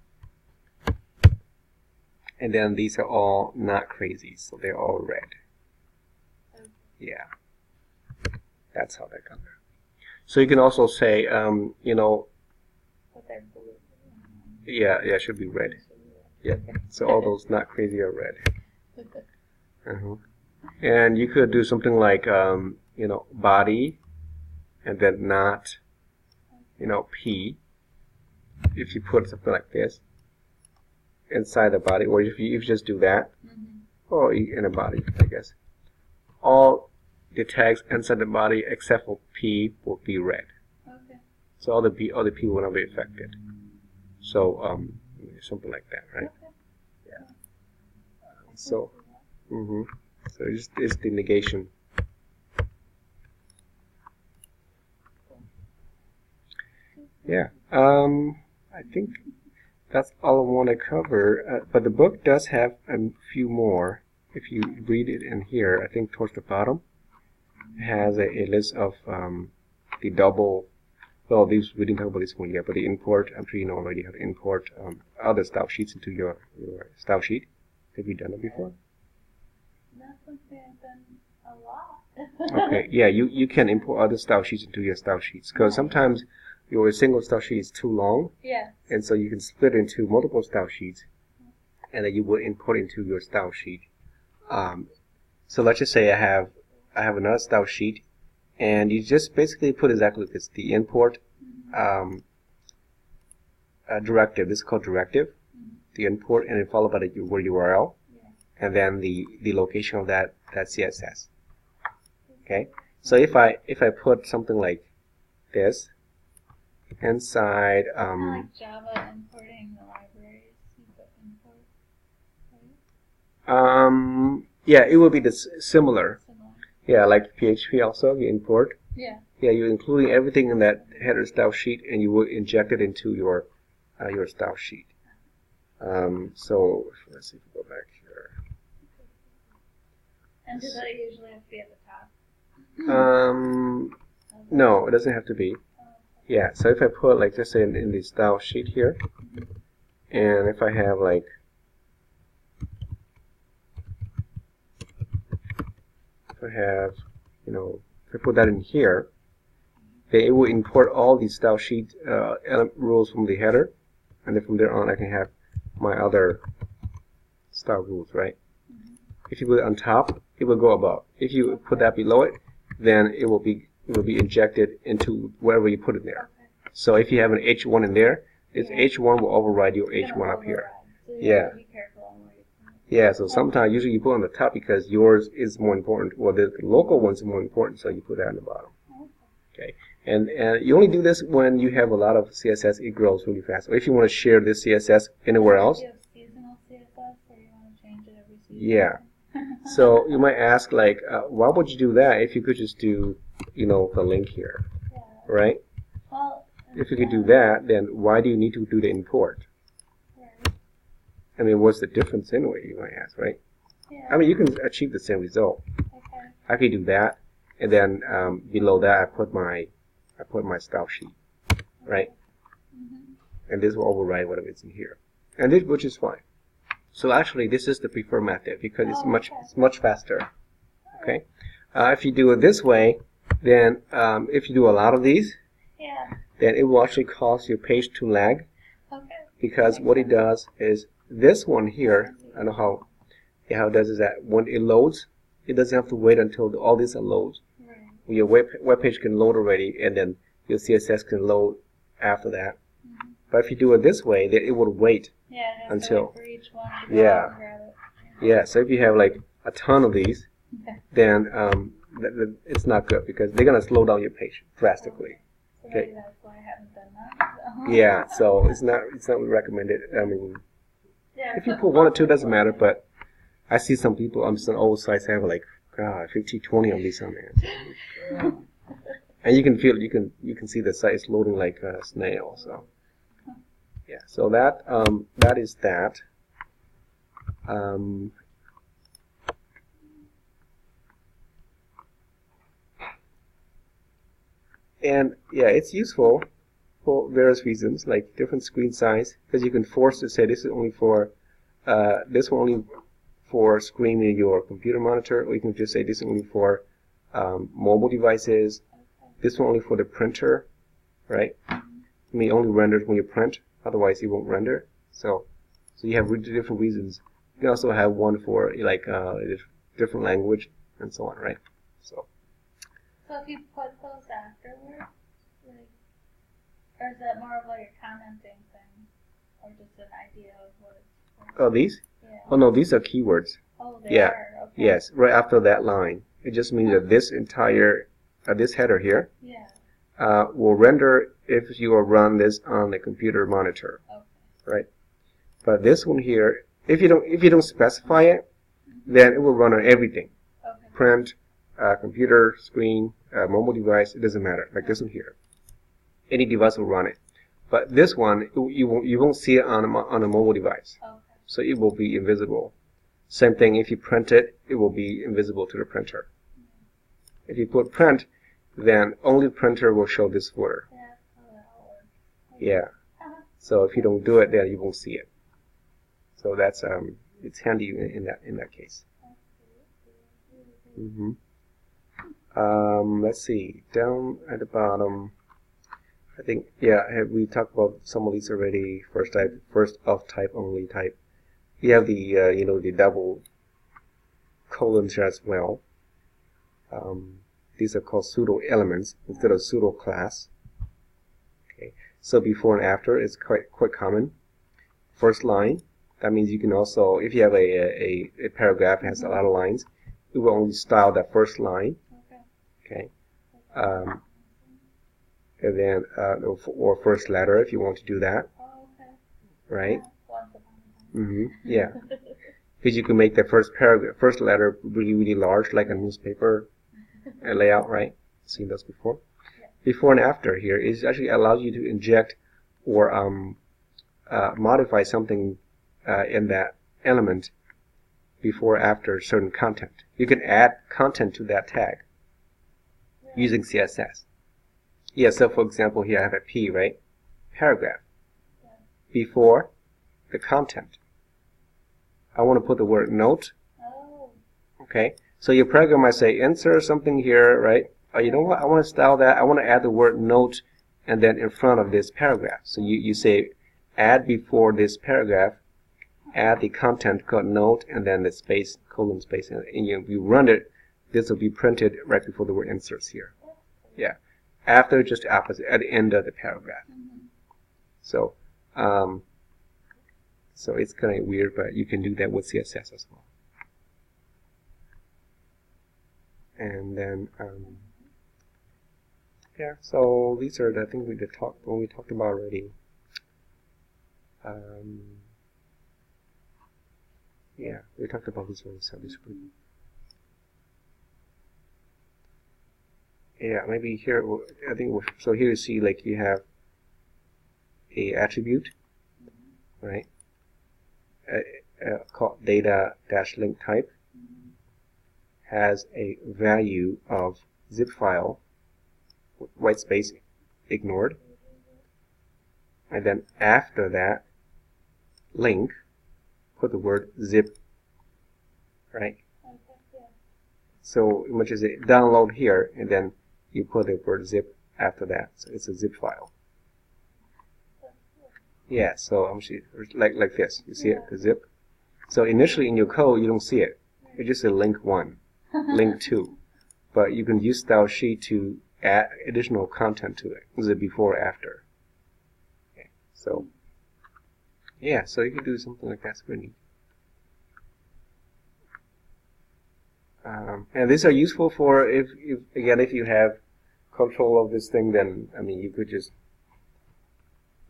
And then these are all not crazy, so they're all red. Yeah. That's how that comes out. So you can also say, yeah, it should be red. Yeah. So all those not crazy are red. And you could do something like, body, and then not, P. If you put something like this inside the body, or if you just do that, or in a body, I guess. All the tags inside the body except for P will be red. Okay. So all the P will not be affected. So something like that, right? Okay. Yeah. So it's the negation. Yeah. I think that's all I want to cover. But the book does have a few more. If you read it in here, I think towards the bottom, it has a list of the double. Well, we didn't talk about this one yet, but the import. I'm sure you know already how to import other style sheets into your style sheet. Have you done it before? Not something I've done a lot. Okay, yeah, you can import other style sheets into your style sheets, because sometimes your single style sheet is too long. Yeah. And so you can split into multiple style sheets, and then you will import into your style sheet. So let's just say I have another style sheet, and you just basically put exactly this: the import directive. This is called directive. The import, and then followed by the word URL, and then the location of that CSS. Okay. So if I put something like this inside like Java importing the libraries, you put import, right? Yeah, it will be similar. Yeah, like PHP also, you import. Yeah. Yeah, you're including everything in that header style sheet, and you will inject it into your style sheet. So let's see if we go back here. And does that usually have to be at the top? No, it doesn't have to be. Yeah, so if I put, like, just say in the style sheet here, and if I have, like, if I put that in here, then it will import all these style sheet rules from the header, and then from there on I can have my other style rules, right? If you put it on top, it will go above. If you put that below it, then it will be injected into wherever you put it there. So if you have an H1 in there, this H1 will override your H1 up here. So Yeah. Be careful on where you put it. Yeah, so sometimes usually you put on the top because yours is more important, or the local one's more important, so you put that on the bottom. Okay, and you only do this when you have a lot of CSS, it grows really fast. Or if you want to share this CSS anywhere else. You have seasonal CSS, or you want to change it every season? Yeah. So you might ask, like, why would you do that if you could just do, the link here, right? Well, if you could do that, then why do you need to do the import? Right. I mean, what's the difference anyway, you might ask, right? Yeah. I mean, you can achieve the same result. Okay. I could do that, and then below that I put my style sheet, right? And this will override whatever is in here, and this, which is fine. So actually, this is the preferred method because it's much faster. Okay. If you do it this way, then if you do a lot of these, then it will actually cause your page to lag. Okay. Because what it does is this one here, I know how it does is that when it loads, it doesn't have to wait until all these are loaded. Right. Your web page can load already, and then your CSS can load after that. But if you do it this way, then it will wait until. For each one to go out and grab it. Yeah. So if you have like a ton of these, then it's not good because they're gonna slow down your page drastically. So maybe that's why I haven't done that. So. Yeah. So it's not recommended. I mean, if you put one or two, it doesn't matter. But I see some people on some old sites have like 50, 20 of these on there. And you can feel you can see the site is loading like a snail. So yeah. So that is that. And yeah, it's useful for various reasons, like different screen size, because you can force to say this is only for screen in your computer monitor, or you can just say this is only for mobile devices. This one only for the printer, right? I mean, it only renders when you print, otherwise it won't render. So you have different reasons. You can also have one for like a different language and so on, right? So if you put those afterwards, like, or is that more of like a commenting thing, or just an idea of what it's? Oh, these? Yeah. Oh no, these are keywords. Oh, they are. Okay. Yes, right after that line. It just means that this entire this header here will render if you run this on a computer monitor, right? But this one here, if you don't specify it, then it will run on everything. Okay. Print, computer, screen, mobile device, it doesn't matter. Like this one here, any device will run it. But this one, you won't see it on a mobile device, so it will be invisible. Same thing, if you print it, it will be invisible to the printer. If you put print, then only the printer will show this footer. Yeah. So if you don't do it, then you won't see it. So that's it's handy in that case. Let's see, down at the bottom, I think, we talked about some of these already. First of type, only type. You have the the double colons as well. These are called pseudo elements instead of pseudo class. Okay, so before and after is quite common. First line, that means you can also, if you have a paragraph that has a lot of lines, it will only style that first line. Okay. And then or first letter if you want to do that. Right. Yeah. Because you can make the first letter really large, like a newspaper layout, right? Seen those before. Before and after here is actually allows you to inject or modify something in that element before or after certain content. You can add content to that tag using CSS. Yeah, so for example here I have a P, right? Paragraph. Before the content. I want to put the word note. Okay, so your program might say insert something here, right? Oh, you know what? I want to style that. I want to add the word note and then in front of this paragraph. So you say add before this paragraph add the content called note and then the space, colon space, and you run it, this will be printed right before the word inserts here. Yeah. After just the opposite, at the end of the paragraph. So, so it's kind of weird, but you can do that with CSS as well. And then, yeah, so these are the things we talked about already. Yeah, we talked about this one, so this is pretty. Yeah, maybe here, I think, so here you see, like, you have a attribute, right, called data-link type, has a value of zip file, white space ignored, and then after that, link, put the word zip, right? So much as it download here, and then you put the word zip after that, so it's a zip file. Yeah, so I'm like this. You see it, the zip. So initially in your code, you don't see it. It's just a link 1, link 2, but you can use style sheet to add additional content to it. This is a before after. Okay, so yeah, so you can do something like that. It's pretty neat. And these are useful for if you have control of this thing, then I mean you could just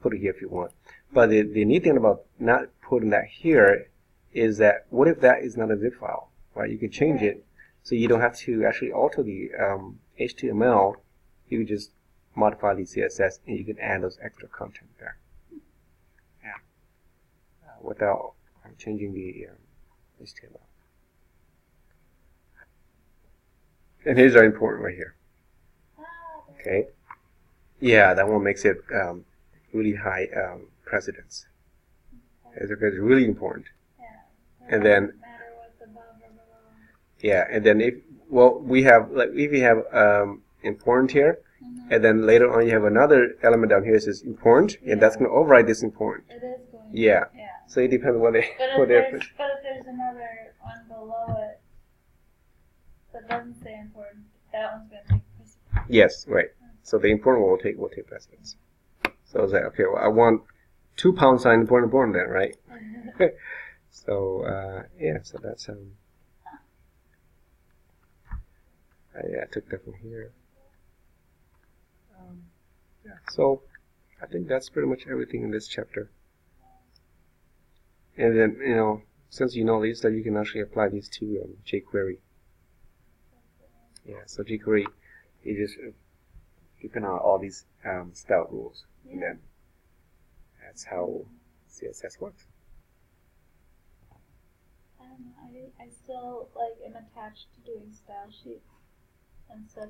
put it here if you want. But the neat thing about not putting that here is that what if that is not a zip file, right? You can change it so you don't have to actually alter the HTML. You can just modify the CSS and you can add those extra content there. Yeah, without changing the HTML. And these are important right here. Okay. Yeah, that one makes it really high precedence. It's really important. And then, yeah, and then if we have if you have important here, and then later on you have another element down here that says important, and that's going to override this important. It is going to. Yeah. So it depends what they. But if there's another one below it that doesn't say important, that one's going to take precedence. Yes, right. So the important one will take precedence. So it's like, okay, well, I want 2 pound sign important then, right? So yeah, so that's yeah, I took that from here. Yeah, so I think that's pretty much everything in this chapter. And then since you know these, that you can actually apply these to jQuery. Yeah, so jQuery, you just depend on all these style rules, and then that's how CSS works. I still am attached to doing style sheets instead